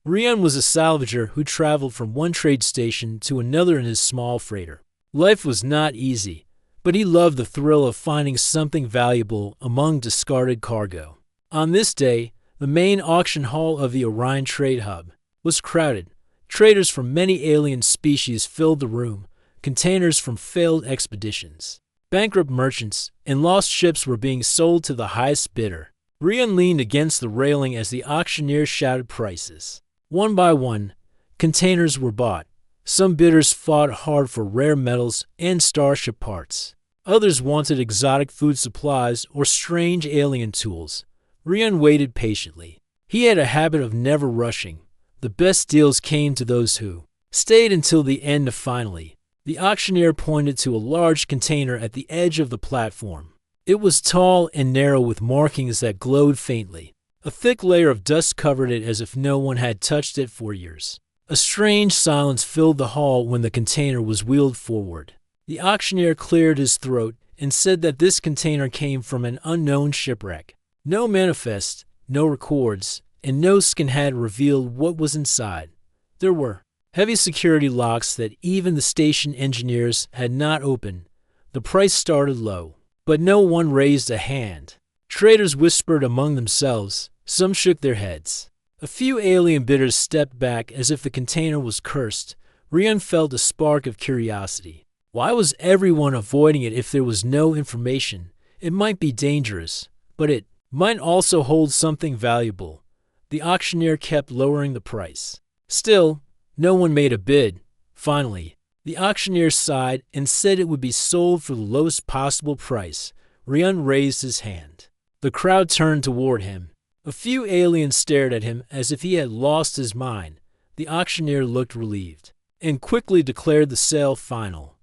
Rian was a salvager who traveled from one trade station to another in his small freighter. Life was not easy, but he loved the thrill of finding something valuable among discarded cargo. On this day, the main auction hall of the Orion Trade Hub was crowded. Traders from many alien species filled the room, containers from failed expeditions. Bankrupt merchants and lost ships were being sold to the highest bidder. Rian leaned against the railing as the auctioneer shouted prices. One by one, containers were bought. Some bidders fought hard for rare metals and starship parts. Others wanted exotic food supplies or strange alien tools. Rian waited patiently. He had a habit of never rushing. The best deals came to those who stayed until the end. Finally, the auctioneer pointed to a large container at the edge of the platform. It was tall and narrow with markings that glowed faintly. A thick layer of dust covered it as if no one had touched it for years. A strange silence filled the hall when the container was wheeled forward. The auctioneer cleared his throat and said that this container came from an unknown shipwreck. No manifest, no records, and no scan had revealed what was inside. There were heavy security locks that even the station engineers had not opened. The price started low, but no one raised a hand. Traders whispered among themselves. Some shook their heads. A few alien bidders stepped back as if the container was cursed. Rian felt a spark of curiosity. Why was everyone avoiding it if there was no information? It might be dangerous, but it might also hold something valuable. The auctioneer kept lowering the price. Still, no one made a bid. Finally, the auctioneer sighed and said it would be sold for the lowest possible price. Rian raised his hand. The crowd turned toward him. A few aliens stared at him as if he had lost his mind. The auctioneer looked relieved and quickly declared the sale final.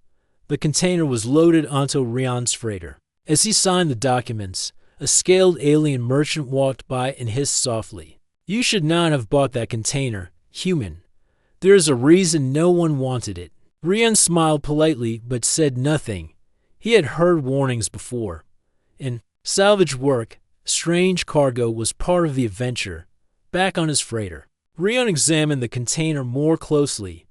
The container was loaded onto Rian's freighter. As he signed the documents, a scaled alien merchant walked by and hissed softly. "You should not have bought that container, human. There is a reason no one wanted it." Rian smiled politely but said nothing. He had heard warnings before. In salvage work, strange cargo was part of the adventure. Back on his freighter, Rian examined the container more closely.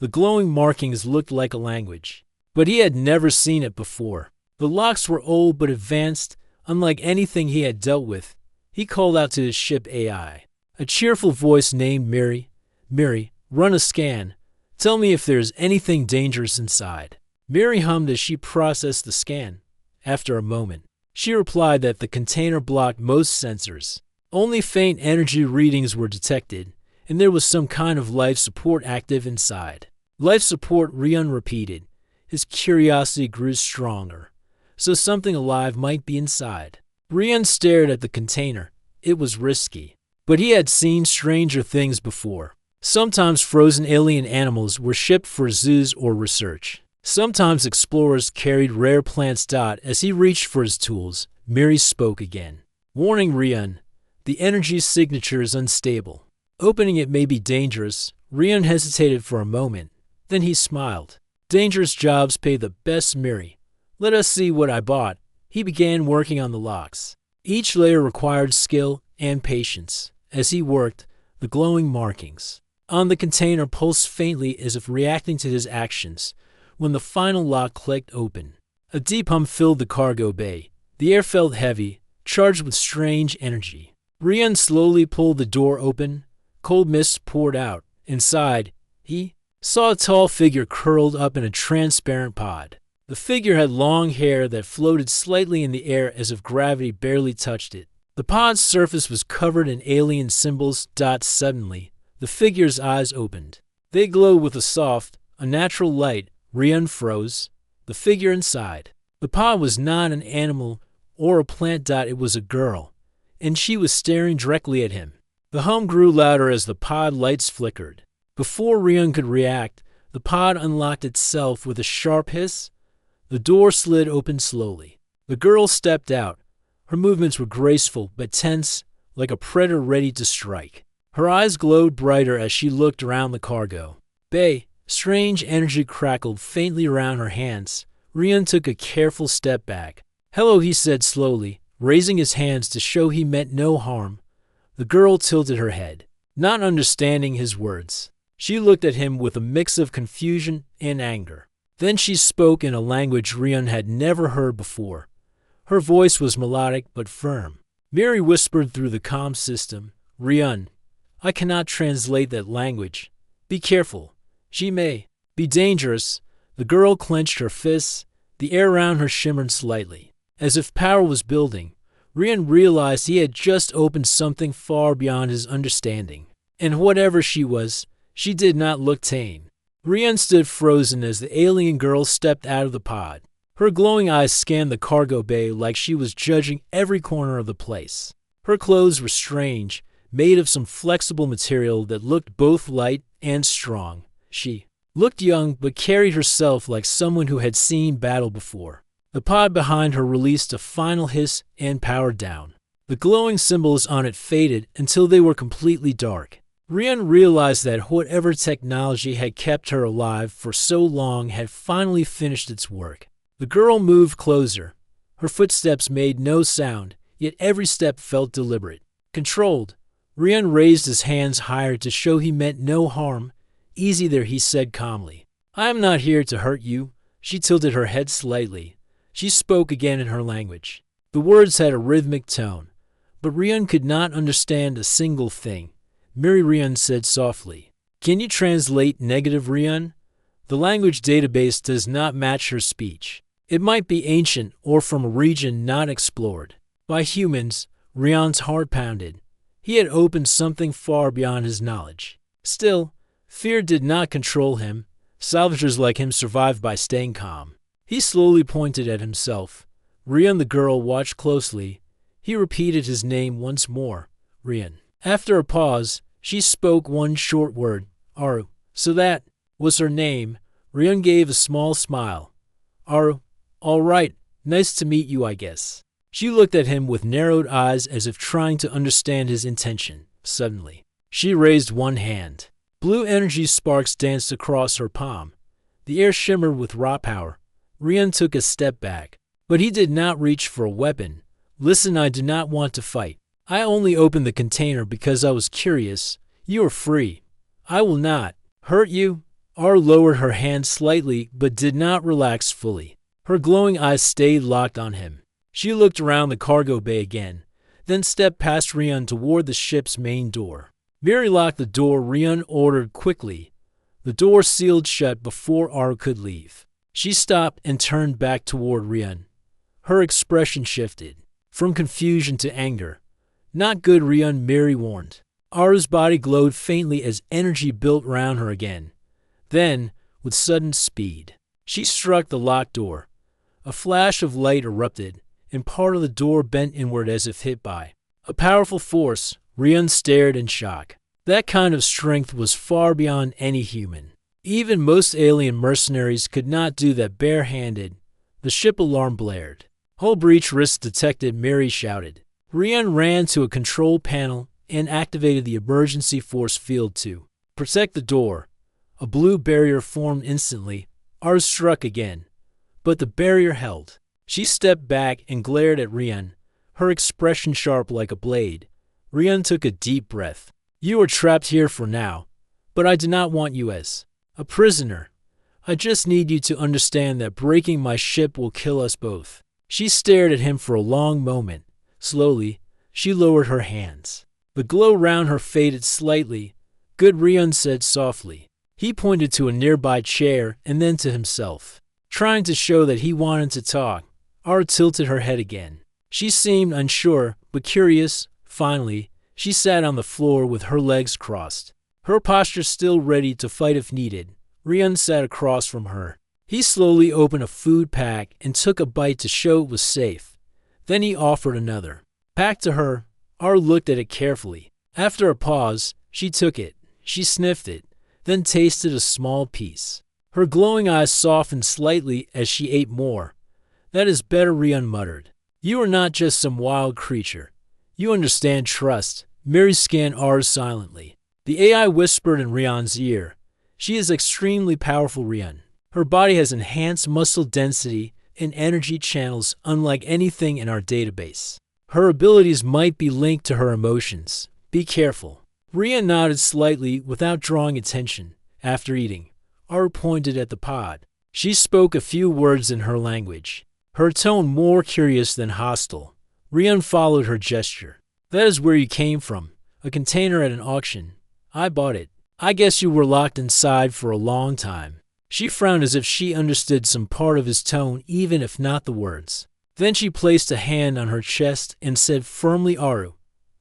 The glowing markings looked like a language, but he had never seen it before. The locks were old but advanced, unlike anything he had dealt with. He called out to his ship AI. A cheerful voice named Miri. "Miri, run a scan. Tell me if there is anything dangerous inside." Miri hummed as she processed the scan. After a moment, she replied that the container blocked most sensors. Only faint energy readings were detected, and there was some kind of life support active inside. Life support, Rian repeated. His curiosity grew stronger. So something alive might be inside. Rian stared at the container. It was risky, but he had seen stranger things before. Sometimes frozen alien animals were shipped for zoos or research. Sometimes explorers carried rare plants. As he reached for his tools, Miri spoke again. "Warning, Rian, the energy signature is unstable. Opening it may be dangerous." Rian hesitated for a moment. Then he smiled. "Dangerous jobs pay the best, Miri. Let us see what I bought." He began working on the locks. Each layer required skill and patience. As he worked, the glowing markings on the container pulsed faintly as if reacting to his actions. When the final lock clicked open, a deep hum filled the cargo bay. The air felt heavy, charged with strange energy. Rian slowly pulled the door open. Cold mist poured out. Inside, he saw a tall figure curled up in a transparent pod. The figure had long hair that floated slightly in the air as if gravity barely touched it. The pod's surface was covered in alien symbols. Suddenly, the figure's eyes opened. They glowed with a soft, unnatural light. Rian froze. The figure inside. The pod was not an animal or a plant. It was a girl, and she was staring directly at him. The hum grew louder as the pod lights flickered. Before Rian could react, the pod unlocked itself with a sharp hiss. The door slid open slowly. The girl stepped out. Her movements were graceful but tense, like a predator ready to strike. Her eyes glowed brighter as she looked around the cargo bay. Strange energy crackled faintly around her hands. Rian took a careful step back. "Hello," he said slowly, raising his hands to show he meant no harm. The girl tilted her head. not understanding his words. She looked at him with a mix of confusion and anger. Then she spoke in a language Rian had never heard before. Her voice was melodic but firm. Mary whispered through the comm system, "Rian, I cannot translate that language. Be careful. She may be dangerous." The girl clenched her fists. The air around her shimmered slightly. As if power was building, Rian realized he had just opened something far beyond his understanding. And whatever she was, she did not look tame. Rian stood frozen as the alien girl stepped out of the pod. Her glowing eyes scanned the cargo bay like she was judging every corner of the place. Her clothes were strange, made of some flexible material that looked both light and strong. She looked young but carried herself like someone who had seen battle before. The pod behind her released a final hiss and powered down. The glowing symbols on it faded until they were completely dark. Rian realized that whatever technology had kept her alive for so long had finally finished its work. The girl moved closer. Her footsteps made no sound, yet every step felt deliberate. Controlled, Rian raised his hands higher to show he meant no harm. "Easy there," he said calmly. "I am not here to hurt you." She tilted her head slightly. She spoke again in her language. The words had a rhythmic tone, but Rian could not understand a single thing. "Mary," Rian said softly. "Can you translate negative, Rian?" The language database does not match her speech. It might be ancient or from a region not explored by humans. Rian's heart pounded. He had opened something far beyond his knowledge. Still, fear did not control him. Salvagers like him survived by staying calm. He slowly pointed at himself. Rian, the girl, watched closely. He repeated his name once more, Rian. After a pause, she spoke one short word, "Aru." So that was her name. Rian gave a small smile. "Aru, all right, nice to meet you, I guess." She looked at him with narrowed eyes as if trying to understand his intention. Suddenly, she raised one hand. Blue energy sparks danced across her palm. The air shimmered with raw power. Rian took a step back, but he did not reach for a weapon. "Listen, I do not want to fight. I only opened the container because I was curious. You are free. I will not hurt you." Ar lowered her hand slightly but did not relax fully. Her glowing eyes stayed locked on him. She looked around the cargo bay again, then stepped past Rian toward the ship's main door. "Mary, lock the door," Rian ordered quickly. The door sealed shut before Ar could leave. She stopped and turned back toward Rian. Her expression shifted from confusion to anger. "Not good, Rian," Mary warned. Ar's body glowed faintly as energy built around her again. Then, with sudden speed, she struck the locked door. A flash of light erupted, and part of the door bent inward as if hit by a powerful force. Rian stared in shock. That kind of strength was far beyond any human. Even most alien mercenaries could not do that barehanded. The ship alarm blared. "Hull breach risk detected," Mary shouted. Rian ran to a control panel and activated the emergency force field to protect the door. A blue barrier formed instantly. Ours struck again, but the barrier held. She stepped back and glared at Rian, her expression sharp like a blade. Rian took a deep breath. "You are trapped here for now, but I do not want you as a prisoner. I just need you to understand that breaking my ship will kill us both." She stared at him for a long moment. Slowly, she lowered her hands. The glow round her faded slightly. "Good," Rian said softly. He pointed to a nearby chair and then to himself, trying to show that he wanted to talk. Ar tilted her head again. She seemed unsure, but curious. Finally, she sat on the floor with her legs crossed, her posture still ready to fight if needed. Rian sat across from her. He slowly opened a food pack and took a bite to show it was safe. Then he offered another pack to her. Ar looked at it carefully. After a pause, she took it. She sniffed it, then tasted a small piece. Her glowing eyes softened slightly as she ate more. "That is better," Rian muttered. "You are not just some wild creature. You understand trust." Mary scanned Ars silently. The AI whispered in Rian's ear. "She is extremely powerful, Rian. Her body has enhanced muscle density and energy channels unlike anything in our database. Her abilities might be linked to her emotions. Be careful." Rian nodded slightly without drawing attention. After eating, Aru pointed at the pod. She spoke a few words in her language, her tone more curious than hostile. Rian followed her gesture. That is where you came from. A container at an auction. I bought it. I guess you were locked inside for a long time. She frowned as if she understood some part of his tone, even if not the words. Then she placed a hand on her chest and said firmly, Aru.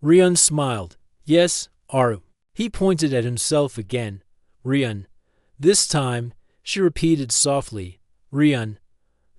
Rian smiled. Yes, Aru. He pointed at himself again. Rian. This time, she repeated softly. Rian.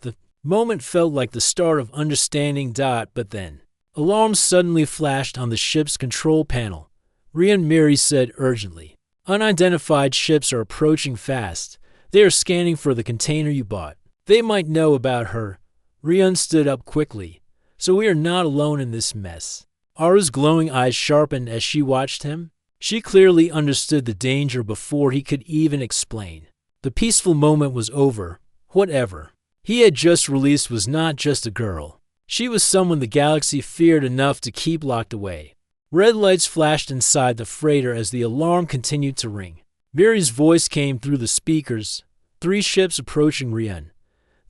The moment felt like the start of understanding. But then, alarms suddenly flashed on the ship's control panel. Rian Miri said urgently. Unidentified ships are approaching fast. They are scanning for the container you bought. They might know about her. Rian stood up quickly. So we are not alone in this mess. Aru's glowing eyes sharpened as she watched him. She clearly understood the danger before he could even explain. The peaceful moment was over. Whatever he had just released was not just a girl. She was someone the galaxy feared enough to keep locked away. Red lights flashed inside the freighter as the alarm continued to ring. Miri's voice came through the speakers. 3 ships approaching Rian.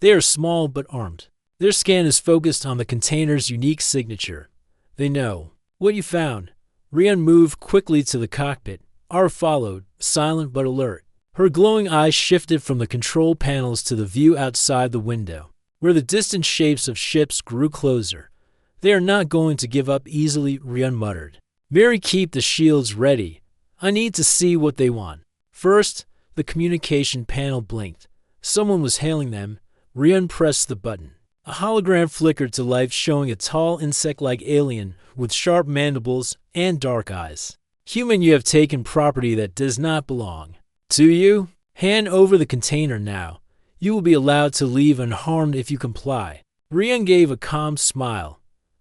They are small but armed. Their scan is focused on the container's unique signature. They know. What you found? Rian moved quickly to the cockpit. Aru followed, silent but alert. Her glowing eyes shifted from the control panels to the view outside the window, where the distant shapes of ships grew closer. They are not going to give up easily, Rian muttered. Miri, keep the shields ready. I need to see what they want. First, the communication panel blinked. Someone was hailing them. Rian pressed the button. A hologram flickered to life, showing a tall insect-like alien with sharp mandibles and dark eyes. Human, you have taken property that does not belong to you. Hand over the container now. You will be allowed to leave unharmed if you comply. Rian gave a calm smile.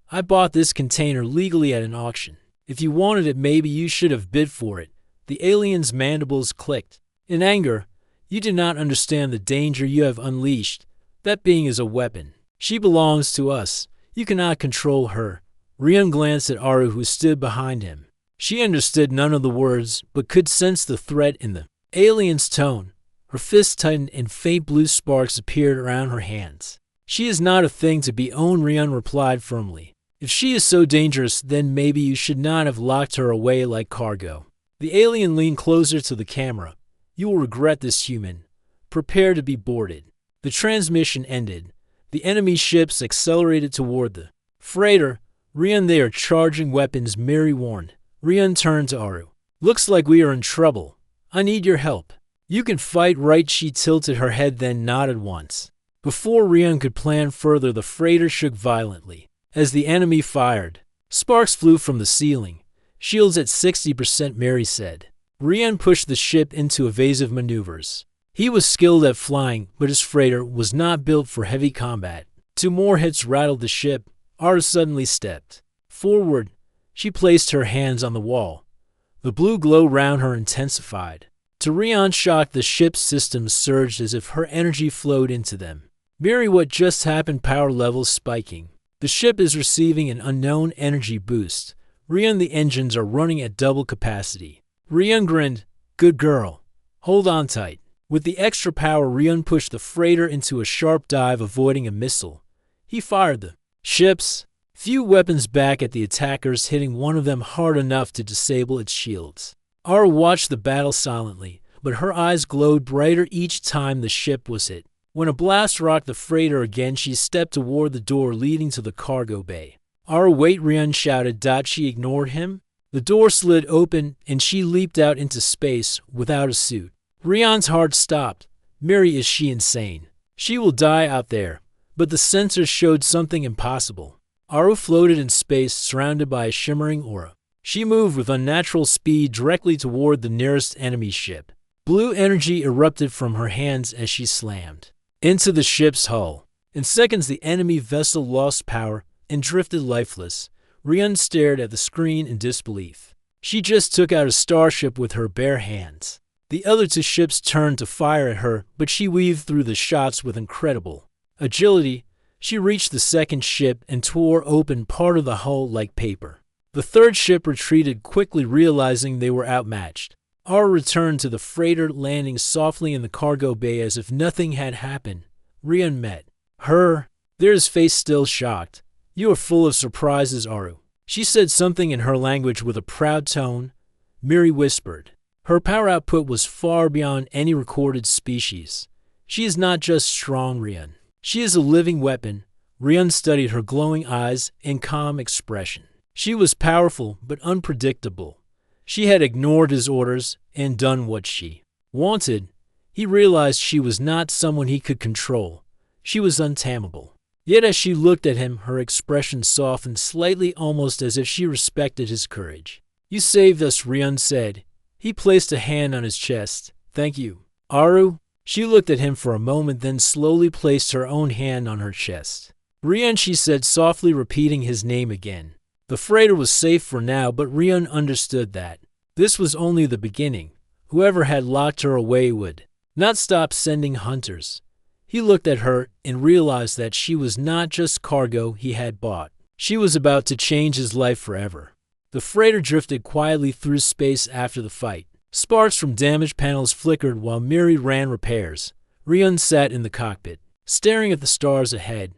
I bought this container legally at an auction. If you wanted it, maybe you should have bid for it. The alien's mandibles clicked. In anger, you do not understand the danger you have unleashed. That being is a weapon. She belongs to us. You cannot control her. Rian glanced at Aru, who stood behind him. She understood none of the words, but could sense the threat in the alien's tone. Her fists tightened and faint blue sparks appeared around her hands. She is not a thing to be owned, Rian replied firmly. If she is so dangerous, then maybe you should not have locked her away like cargo. The alien leaned closer to the camera. You will regret this, human. Prepare to be boarded. The transmission ended. The enemy ships accelerated toward the freighter. Rian, they are charging weapons, Miri warned. Rian turned to Aru. Looks like we are in trouble. I need your help. You can fight, right? She tilted her head, then nodded once. Before Rian could plan further, the freighter shook violently. As the enemy fired, sparks flew from the ceiling. Shields at 60%, Miri said. Rian pushed the ship into evasive maneuvers. He was skilled at flying, but his freighter was not built for heavy combat. 2 more hits rattled the ship. Aru suddenly stepped forward. She placed her hands on the wall. The blue glow round her intensified. To Rian's shock, the ship's systems surged as if her energy flowed into them. Miri, what just happened? Power levels spiking. The ship is receiving an unknown energy boost. Rian, the engines are running at double capacity. Rian grinned. Good girl. Hold on tight. With the extra power, Rian pushed the freighter into a sharp dive, avoiding a missile. He fired the ship's few weapons back at the attackers, hitting one of them hard enough to disable its shields. Aru watched the battle silently, but her eyes glowed brighter each time the ship was hit. When a blast rocked the freighter again, she stepped toward the door leading to the cargo bay. Aru, wait, Rian shouted. She ignored him. The door slid open, and she leaped out into space without a suit. Rian's heart stopped. Miri, is she insane? She will die out there. But the sensors showed something impossible. Aru floated in space, surrounded by a shimmering aura. She moved with unnatural speed directly toward the nearest enemy ship. Blue energy erupted from her hands as she slammed into the ship's hull. In seconds, the enemy vessel lost power and drifted lifeless. Rian stared at the screen in disbelief. She just took out a starship with her bare hands. The other 2 ships turned to fire at her, but she weaved through the shots with incredible agility. She reached the second ship and tore open part of the hull like paper. The third ship retreated quickly, realizing they were outmatched. Aru returned to the freighter, landing softly in the cargo bay as if nothing had happened. Rian met her, his face still shocked. "You are full of surprises, Aru." She said something in her language with a proud tone. Miri whispered. Her power output was far beyond any recorded species. "She is not just strong, Rian. She is a living weapon." Rian studied her glowing eyes and calm expression. She was powerful but unpredictable. She had ignored his orders and done what she wanted. He realized she was not someone he could control. She was untamable. Yet as she looked at him, her expression softened slightly, almost as if she respected his courage. "You saved us," Rian said. He placed a hand on his chest. "Thank you." "Aru?" She looked at him for a moment, then slowly placed her own hand on her chest. "Rian," she said softly, repeating his name again. The freighter was safe for now, but Rian understood that this was only the beginning. Whoever had locked her away would not stop sending hunters. He looked at her and realized that she was not just cargo he had bought. She was about to change his life forever. The freighter drifted quietly through space after the fight. Sparks from damaged panels flickered while Miri ran repairs. Rian sat in the cockpit, staring at the stars ahead.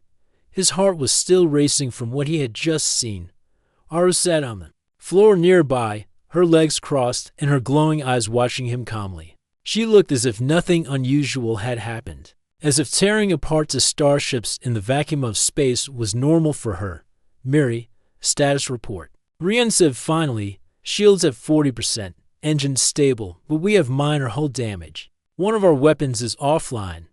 His heart was still racing from what he had just seen. Aru sat on the floor nearby, her legs crossed and her glowing eyes watching him calmly. She looked as if nothing unusual had happened, as if tearing apart the starships in the vacuum of space was normal for her. "Miri, status report." Rian said finally. "Shields at 40%, engines stable, but we have minor hull damage. One of our weapons is offline.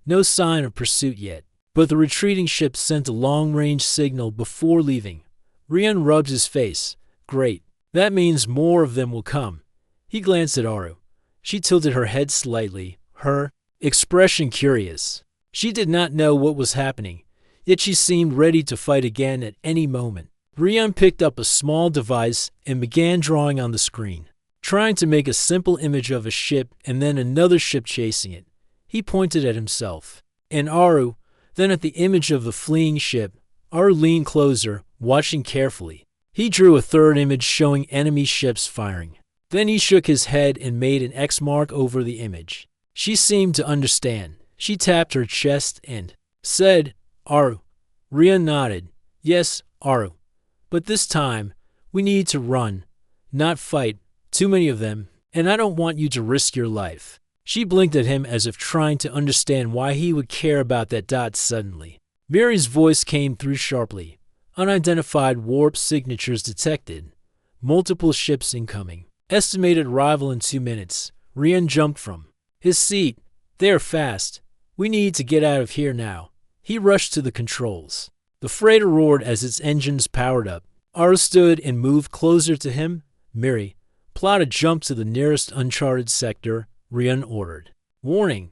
No sign of pursuit yet, but the retreating ship sent a long-range signal before leaving." Rian rubbed his face. "Great. That means more of them will come." He glanced at Aru. She tilted her head slightly, her expression curious. She did not know what was happening, yet she seemed ready to fight again at any moment. Rian picked up a small device and began drawing on the screen, trying to make a simple image of a ship and then another ship chasing it. He pointed at himself and Aru, then at the image of the fleeing ship. Aru leaned closer, watching carefully. He drew a third image showing enemy ships firing. Then he shook his head and made an X mark over the image. She seemed to understand. She tapped her chest and said, "Aru." Rian nodded. "Yes, Aru. But this time, we need to run, not fight. Too many of them, and I don't want you to risk your life." She blinked at him as if trying to understand why he would care about that dot suddenly. Miri's voice came through sharply. "Unidentified warp signatures detected. Multiple ships incoming. Estimated arrival in 2 minutes." Rian jumped from his seat. "They are fast. We need to get out of here now." He rushed to the controls. The freighter roared as its engines powered up. Aru stood and moved closer to him. "Miri, plot a jump to the nearest uncharted sector," Rian ordered. "Warning: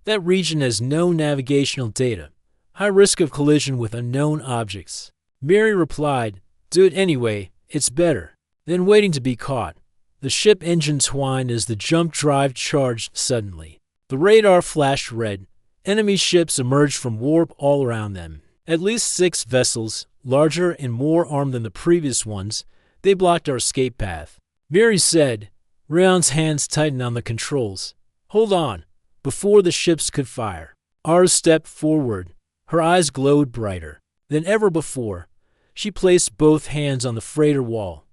that region has no navigational data. High risk of collision with unknown objects." Miri replied, "Do it anyway. It's better than waiting to be caught." The ship engines whined as the jump drive charged suddenly. The radar flashed red. Enemy ships emerged from warp all around them. At least 6 vessels, larger and more armed than the previous ones. They blocked our escape path. Miri said. Rian's hands tightened on the controls. "Hold on," before the ships could fire. Aru stepped forward. Her eyes glowed brighter than ever before. She placed both hands on the freighter wall.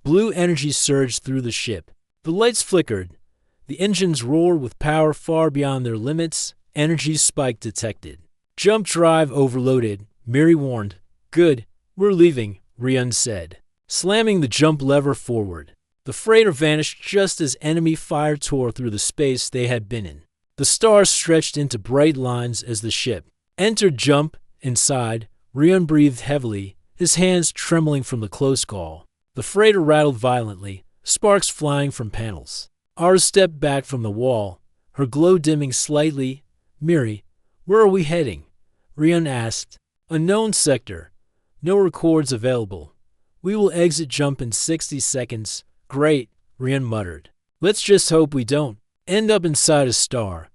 Blue energy surged through the ship. The lights flickered. The engines roared with power far beyond their limits. Energy spike detected. "Jump drive overloaded," Miri warned. "Good. We're leaving," Rian said, slamming the jump lever forward. The freighter vanished just as enemy fire tore through the space they had been in. The stars stretched into bright lines as the ship entered jump. Inside, Rian breathed heavily, his hands trembling from the close call. The freighter rattled violently, sparks flying from panels. Aru stepped back from the wall, her glow dimming slightly. "Miri, where are we heading?" Rian asked. "Unknown sector. No records available. We will exit jump in 60 seconds. "Great," Rian muttered. "Let's just hope we don't end up inside a star."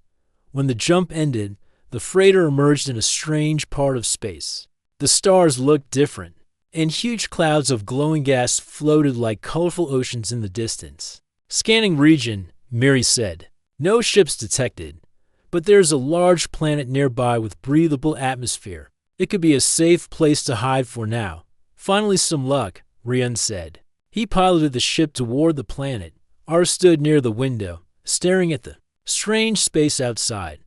When the jump ended, the freighter emerged in a strange part of space. The stars looked different. and huge clouds of glowing gas floated like colorful oceans in the distance. Scanning region, Miri said. No ships detected, but there's a large planet nearby with breathable atmosphere. It could be a safe place to hide for now. Finally some luck, Rian said. He piloted the ship toward the planet. Ar stood near the window, staring at the strange space outside.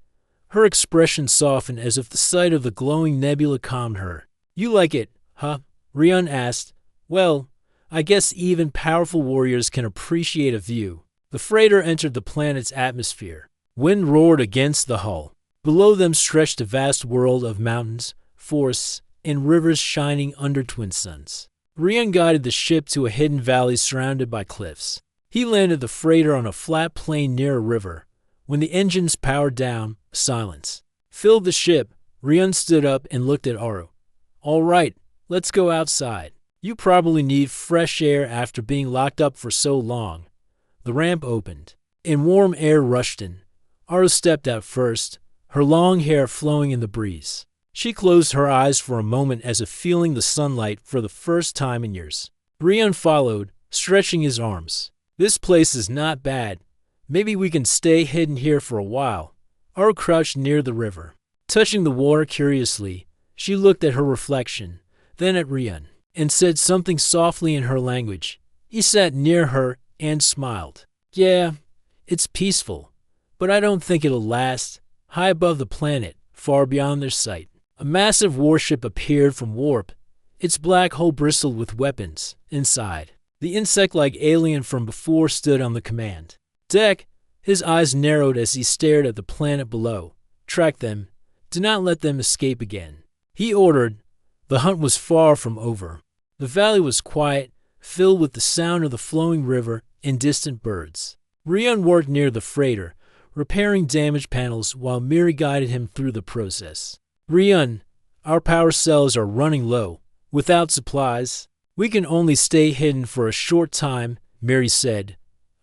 Her expression softened as if the sight of the glowing nebula calmed her. You like it, huh? Rian asked. Well, I guess even powerful warriors can appreciate a view. The freighter entered the planet's atmosphere. Wind roared against the hull. Below them stretched a vast world of mountains, forests, and rivers shining under twin suns. Rian guided the ship to a hidden valley surrounded by cliffs. He landed the freighter on a flat plain near a river. When the engines powered down, silence filled the ship. Rian stood up and looked at Aru. All right, let's go outside. You probably need fresh air after being locked up for so long. The ramp opened, and warm air rushed in. Aru stepped out first, her long hair flowing in the breeze. She closed her eyes for a moment as if feeling the sunlight for the first time in years. Rian followed, stretching his arms. This place is not bad. Maybe we can stay hidden here for a while. Aru crouched near the river. Touching the water curiously, she looked at her reflection, then at Rian, and said something softly in her language. He sat near her and smiled. Yeah, it's peaceful, but I don't think it'll last. High above the planet, far beyond their sight, a massive warship appeared from warp. Its black hull bristled with weapons. Inside, the insect-like alien from before stood on the command deck. His eyes narrowed as he stared at the planet below. Track them. Do not let them escape again. He ordered. The hunt was far from over. The valley was quiet, filled with the sound of the flowing river and distant birds. Rian worked near the freighter, repairing damaged panels while Miri guided him through the process. Rian, our power cells are running low. Without supplies, we can only stay hidden for a short time, Miri said.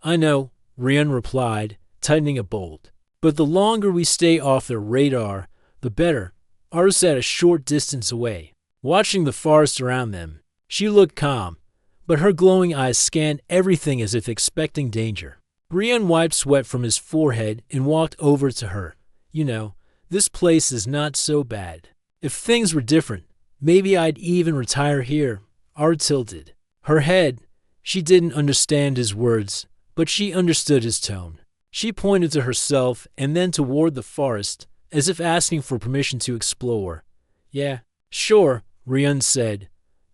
I know, Rian replied, tightening a bolt. But the longer we stay off their radar, the better. Aru sat a short distance away, watching the forest around them. She looked calm, but her glowing eyes scanned everything as if expecting danger. Rian wiped sweat from his forehead and walked over to her. You know, this place is not so bad. If things were different, maybe I'd even retire here. Aru tilted her head. She didn't understand his words, but she understood his tone. She pointed to herself and then toward the forest, as if asking for permission to explore. Yeah, sure, Rian said.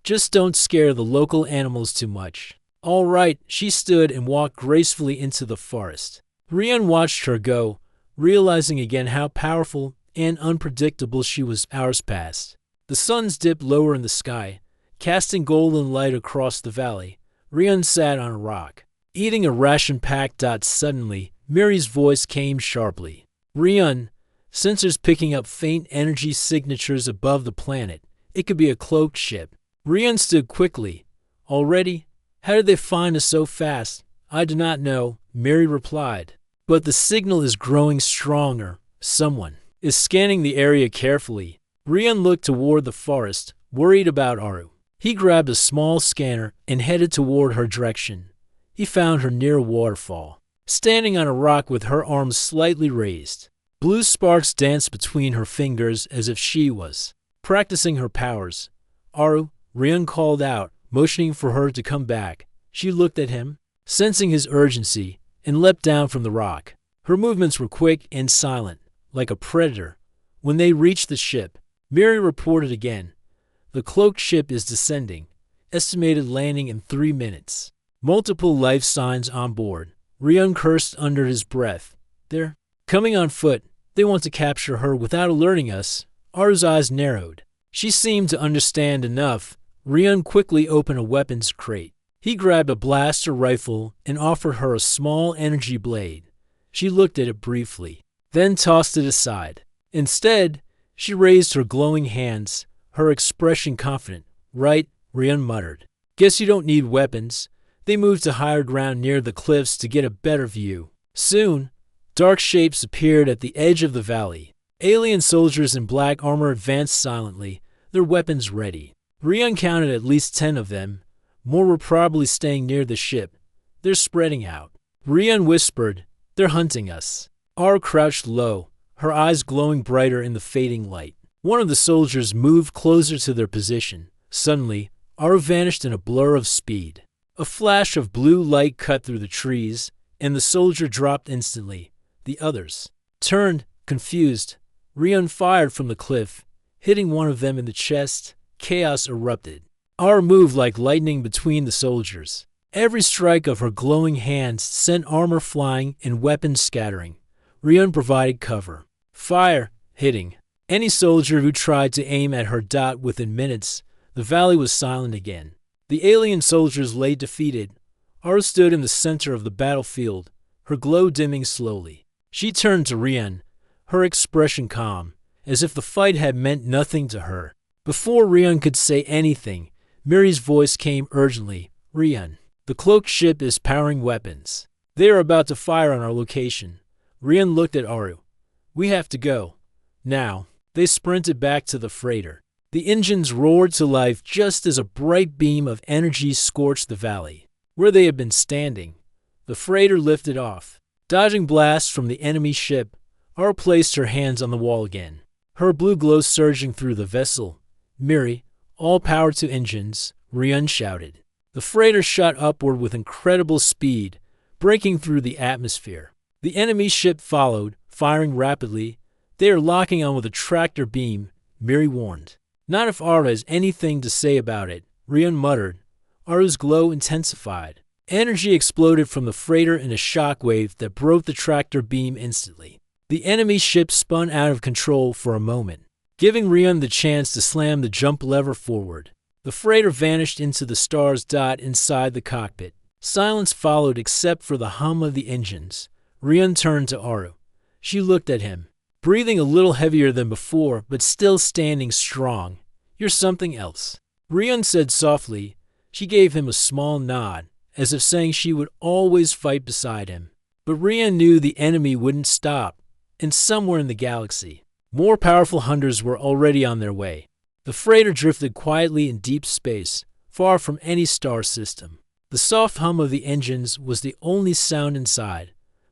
Just don't scare the local animals too much. All right, she stood and walked gracefully into the forest. Rian watched her go, realizing again how powerful and unpredictable she was. Hours passed. The suns dipped lower in the sky, casting golden light across the valley. Rian sat on a rock, eating a ration pack. Suddenly, Miri's voice came sharply. Rian, sensors picking up faint energy signatures above the planet. It could be a cloaked ship. Rian stood quickly. Already? How did they find us so fast? I do not know, Miri replied. But the signal is growing stronger. Someone is scanning the area carefully. Rian looked toward the forest, worried about Aru. He grabbed a small scanner and headed toward her direction. He found her near a waterfall, standing on a rock with her arms slightly raised. Blue sparks danced between her fingers as if she was practicing her powers. Aru, Rian called out, motioning for her to come back. She looked at him, sensing his urgency, and leapt down from the rock. Her movements were quick and silent, like a predator. When they reached the ship, Miri reported again. The cloaked ship is descending. Estimated landing in 3 minutes. Multiple life signs on board. Rian cursed under his breath. They're coming on foot. They want to capture her without alerting us. Aru's eyes narrowed. She seemed to understand enough. Rian quickly opened a weapons crate. He grabbed a blaster rifle and offered her a small energy blade. She looked at it briefly, then tossed it aside. Instead, she raised her glowing hands, her expression confident. Right, Rian muttered. Guess you don't need weapons. They moved to higher ground near the cliffs to get a better view. Soon, dark shapes appeared at the edge of the valley. Alien soldiers in black armor advanced silently, their weapons ready. Rian counted at least 10 of them. More were probably staying near the ship. They're spreading out. Rian whispered, "They're hunting us." Ara crouched low, her eyes glowing brighter in the fading light. One of the soldiers moved closer to their position. Suddenly, Ara vanished in a blur of speed. A flash of blue light cut through the trees, and the soldier dropped instantly. The others turned, confused. Rian fired from the cliff, hitting one of them in the chest. Chaos erupted. Ara moved like lightning between the soldiers. Every strike of her glowing hands sent armor flying and weapons scattering. Rian provided cover. Fire, hitting any soldier who tried to aim at her dot within minutes. The valley was silent again. The alien soldiers lay defeated. Ara stood in the center of the battlefield, her glow dimming slowly. She turned to Rian, her expression calm, as if the fight had meant nothing to her. Before Rian could say anything, Miri's voice came urgently. "Rian, the cloaked ship is powering weapons. They are about to fire on our location." Rian looked at Aru. "We have to go. Now." They sprinted back to the freighter. The engines roared to life just as a bright beam of energy scorched the valley. Where they had been standing, the freighter lifted off. Dodging blasts from the enemy ship, Aru placed her hands on the wall again, her blue glow surging through the vessel. "Miri, all power to engines," Rian shouted. The freighter shot upward with incredible speed, breaking through the atmosphere. The enemy ship followed, firing rapidly. "They are locking on with a tractor beam," Miri warned. "Not if Aru has anything to say about it," Rian muttered. Aru's glow intensified. Energy exploded from the freighter in a shockwave that broke the tractor beam instantly. The enemy ship spun out of control for a moment, giving Rian the chance to slam the jump lever forward. The freighter vanished into the star's dot inside the cockpit. Silence followed except for the hum of the engines. Rian turned to Aru. She looked at him, breathing a little heavier than before, but still standing strong. "You're something else," Rian said softly. She gave him a small nod, as if saying she would always fight beside him. But Rian knew the enemy wouldn't stop, and somewhere in the galaxy, more powerful hunters were already on their way. The freighter drifted quietly in deep space, far from any star system. The soft hum of the engines was the only sound inside.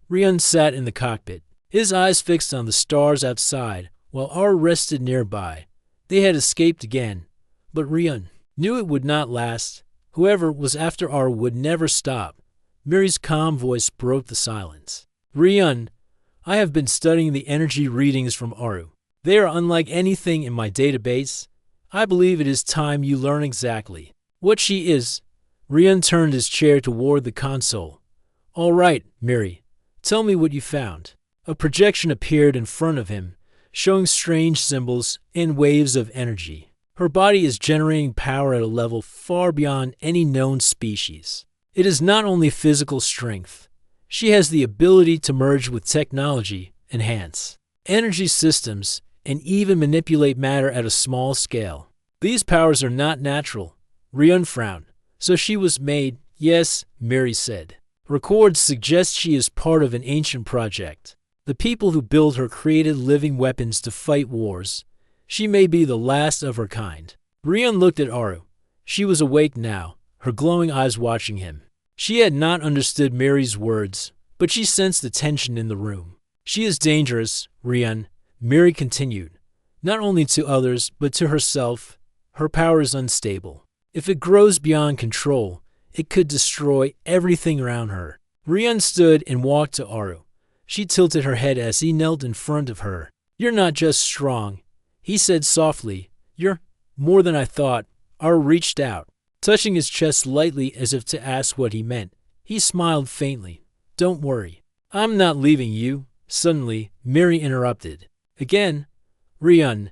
Rian sat in the cockpit, his eyes fixed on the stars outside, while Aru rested nearby. They had escaped again, but Rian knew it would not last. Whoever was after Aru would never stop. Miri's calm voice broke the silence. "Rian, I have been studying the energy readings from Aru. They are unlike anything in my database. I believe it is time you learn exactly what she is." Rian turned his chair toward the console. "All right, Miri, tell me what you found." A projection appeared in front of him, showing strange symbols and waves of energy. Her body is generating power at a level far beyond any known species. It is not only physical strength. She has the ability to merge with technology, enhance energy systems, and even manipulate matter at a small scale. These powers are not natural. Rian frowned. "So she was made." "Yes," Miri said. "Records suggest she is part of an ancient project. The people who built her created living weapons to fight wars. She may be the last of her kind." Rian looked at Aru. She was awake now, her glowing eyes watching him. She had not understood Miri's words, but she sensed the tension in the room. "She is dangerous, Rian," Miri continued. "Not only to others, but to herself. Her power is unstable. If it grows beyond control, it could destroy everything around her." Rian stood and walked to Aru. She tilted her head as he knelt in front of her. "You're not just strong," he said softly. "You're more than I thought." Aru reached out, touching his chest lightly as if to ask what he meant. He smiled faintly. "Don't worry. I'm not leaving you." Suddenly, Miri interrupted. "Again, Rian,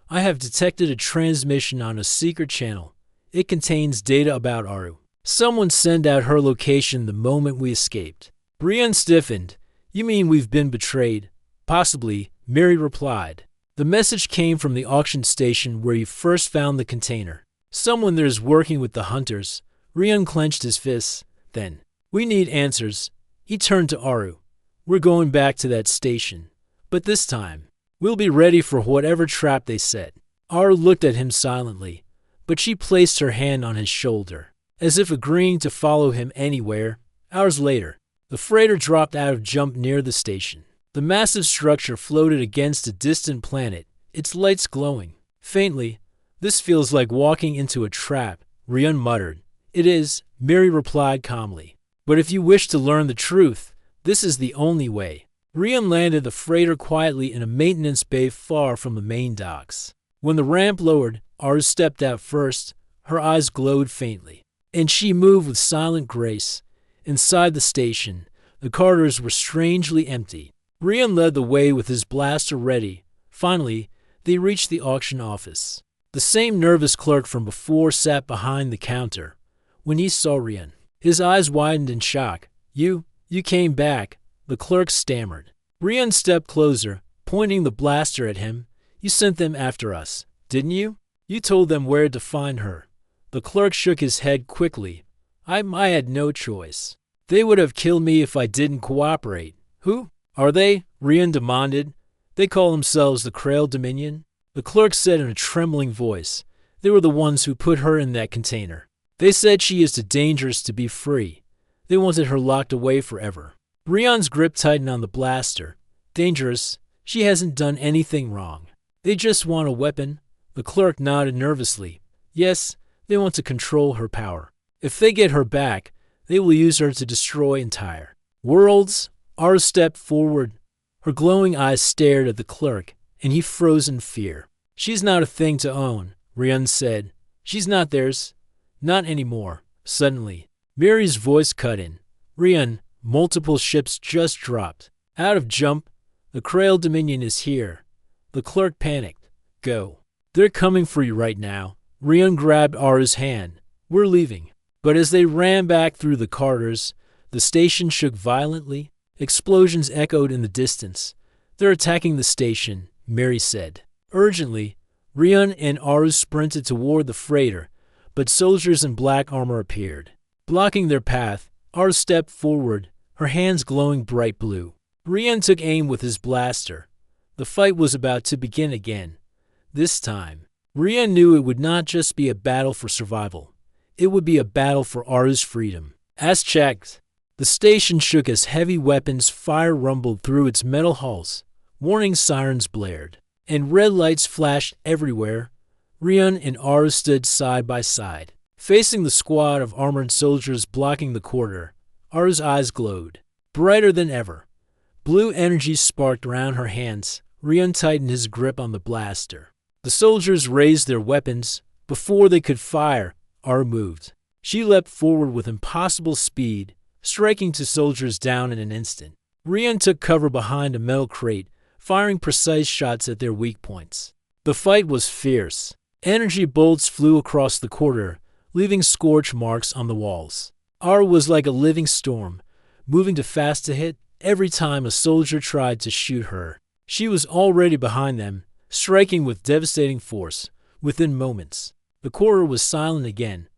I have detected a transmission on a secret channel. It contains data about Aru. Someone sent out her location the moment we escaped." Rian stiffened. "You mean we've been betrayed?" "Possibly," Miri replied. "The message came from the auction station where you first found the container. Someone there is working with the hunters." Rian clenched his fists. "Then, we need answers." He turned to Aru. "We're going back to that station. But this time, we'll be ready for whatever trap they set." Aru looked at him silently. but she placed her hand on his shoulder, as if agreeing to follow him anywhere. Hours later, the freighter dropped out of jump near the station. The massive structure floated against a distant planet, its lights glowing. Faintly, "This feels like walking into a trap," Rian muttered. "It is," Miri replied calmly. "But if you wish to learn the truth, this is the only way." Rian landed the freighter quietly in a maintenance bay far from the main docks. When the ramp lowered, Aru stepped out first. Her eyes glowed faintly, and she moved with silent grace. Inside the station, the corridors were strangely empty. Rian led the way with his blaster ready. Finally, they reached the auction office. The same nervous clerk from before sat behind the counter. When he saw Rian, his eyes widened in shock. You came back," the clerk stammered. Rian stepped closer, pointing the blaster at him. "You sent them after us, didn't you? You told them where to find her." The clerk shook his head quickly. I had no choice. They would have killed me if I didn't cooperate." "Who are they?" Rian demanded. "They call themselves the Krail Dominion," the clerk said in a trembling voice. "They were the ones who put her in that container. They said she is too dangerous to be free. They wanted her locked away forever." Rian's grip tightened on the blaster. "Dangerous? She hasn't done anything wrong. They just want a weapon." The clerk nodded nervously. "Yes, they want to control her power. If they get her back, they will use her to destroy entire worlds." Aru stepped forward. Her glowing eyes stared at the clerk, and he froze in fear. "She's not a thing to own," Rian said. "She's not theirs. Not anymore." Suddenly, Miri's voice cut in. "Rian, multiple ships just dropped. Out of jump. The Krail Dominion is here." The clerk panicked. "Go. They're coming for you right now." Rian grabbed Aru's hand. "We're leaving." But as they ran back through the corridors, the station shook violently. Explosions echoed in the distance. "They're attacking the station," Miri said. Urgently, Rian and Aru sprinted toward the freighter, but soldiers in black armor appeared. Blocking their path, Aru stepped forward, her hands glowing bright blue. Rian took aim with his blaster. The fight was about to begin again. This time, Rian knew it would not just be a battle for survival. It would be a battle for Aru's freedom. As checked, the station shook as heavy weapons fire rumbled through its metal hulls. Warning sirens blared, and red lights flashed everywhere. Rian and Aru stood side by side, facing the squad of armored soldiers blocking the corridor. Aru's eyes glowed, brighter than ever. Blue energy sparked around her hands. Rian tightened his grip on the blaster. The soldiers raised their weapons. Before they could fire, Aru moved. She leapt forward with impossible speed, striking two soldiers down in an instant. Rian took cover behind a metal crate, firing precise shots at their weak points. The fight was fierce. Energy bolts flew across the corridor, leaving scorch marks on the walls. Aru was like a living storm, moving too fast to hit every time a soldier tried to shoot her. She was already behind them, striking with devastating force. Within moments, the corridor was silent again.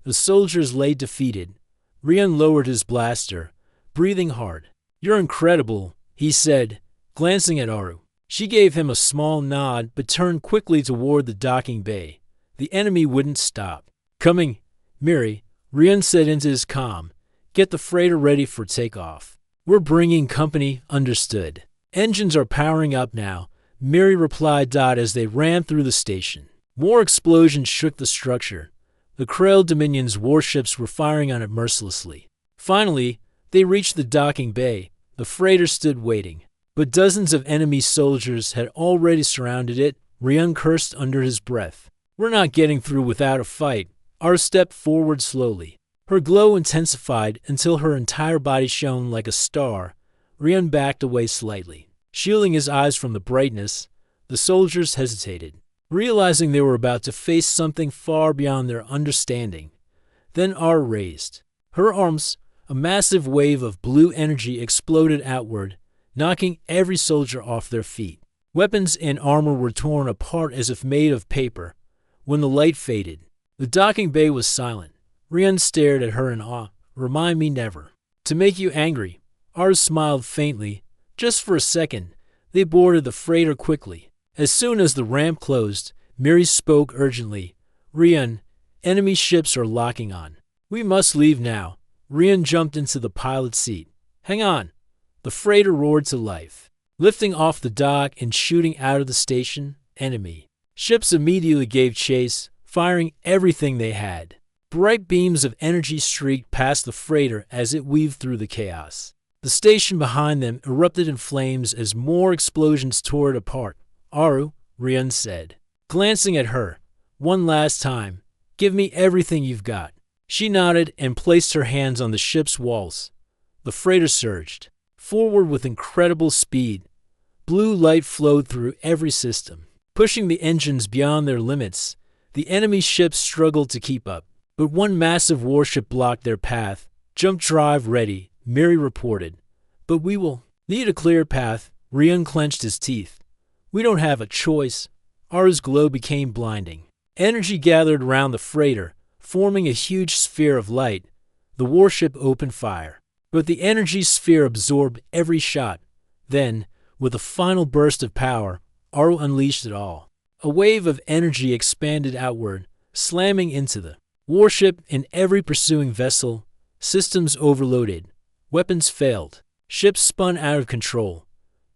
The soldiers lay defeated. Rian lowered his blaster, breathing hard. "You're incredible," he said, glancing at Aru. She gave him a small nod but turned quickly toward the docking bay. The enemy wouldn't stop. "Coming, Miri," Rian said into his comm. "Get the freighter ready for takeoff. We're bringing company." "Understood." "Engines are powering up now," Miri replied as they ran through the station. More explosions shook the structure. The Krail Dominion's warships were firing on it mercilessly. Finally, they reached the docking bay. The freighter stood waiting, but dozens of enemy soldiers had already surrounded it. Rian cursed under his breath. "We're not getting through without a fight." Aru stepped forward slowly. Her glow intensified until her entire body shone like a star. Rian backed away slightly, shielding his eyes from the brightness. The soldiers hesitated, realizing they were about to face something far beyond their understanding. Then Aru raised her arms. A massive wave of blue energy exploded outward, knocking every soldier off their feet. Weapons and armor were torn apart as if made of paper. When the light faded, the docking bay was silent. Rian stared at her in awe. "Remind me never to make you angry." Aru smiled faintly. Just for a second, they boarded the freighter quickly. As soon as the ramp closed, Miri spoke urgently. Rian, enemy ships are locking on. We must leave now. Rian jumped into the pilot's seat. Hang on. The freighter roared to life, lifting off the dock and shooting out of the station. Enemy ships immediately gave chase, firing everything they had. Bright beams of energy streaked past the freighter as it weaved through the chaos. The station behind them erupted in flames as more explosions tore it apart. Aru, Rian said, glancing at her. One last time. Give me everything you've got. She nodded and placed her hands on the ship's walls. The freighter surged forward with incredible speed. Blue light flowed through every system, pushing the engines beyond their limits. The enemy ships struggled to keep up, but one massive warship blocked their path. Jump drive ready, Miri reported. But we will need a clear path. Rian clenched his teeth. We don't have a choice. Aru's glow became blinding. Energy gathered around the freighter, forming a huge sphere of light. The warship opened fire, but the energy sphere absorbed every shot. Then, with a final burst of power, Aru unleashed it all. A wave of energy expanded outward, slamming into the warship and every pursuing vessel. Systems overloaded. Weapons failed. Ships spun out of control.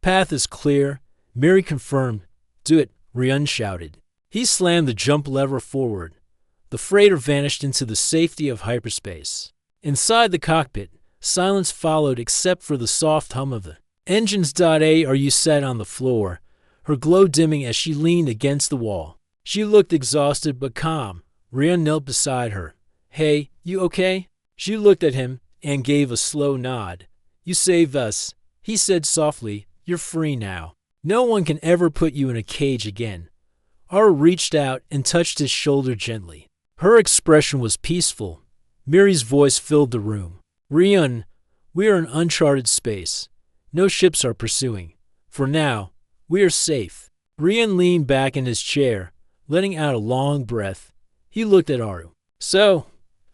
Path is clear, Miri confirmed. Do it, Rian shouted. He slammed the jump lever forward. The freighter vanished into the safety of hyperspace. Inside the cockpit, silence followed except for the soft hum of the engines. Aru sat on the floor, her glow dimming as she leaned against the wall. She looked exhausted but calm. Rian knelt beside her. Hey, you okay? She looked at him and gave a slow nod. You saved us, he said softly. You're free now. No one can ever put you in a cage again. Aru reached out and touched his shoulder gently. Her expression was peaceful. Miri's voice filled the room. Rian, we are in uncharted space. No ships are pursuing. For now, we are safe. Rian leaned back in his chair, letting out a long breath. He looked at Aru. So,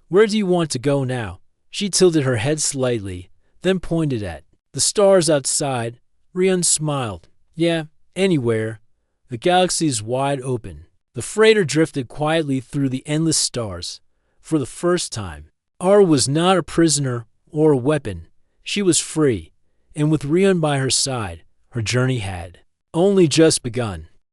where do you want to go now? She tilted her head slightly, then pointed at the stars outside. Rian smiled. Yeah, anywhere. The galaxy is wide open. The freighter drifted quietly through the endless stars. For the first time, Aru was not a prisoner or a weapon. She was free, and with Rian by her side, her journey had only just begun.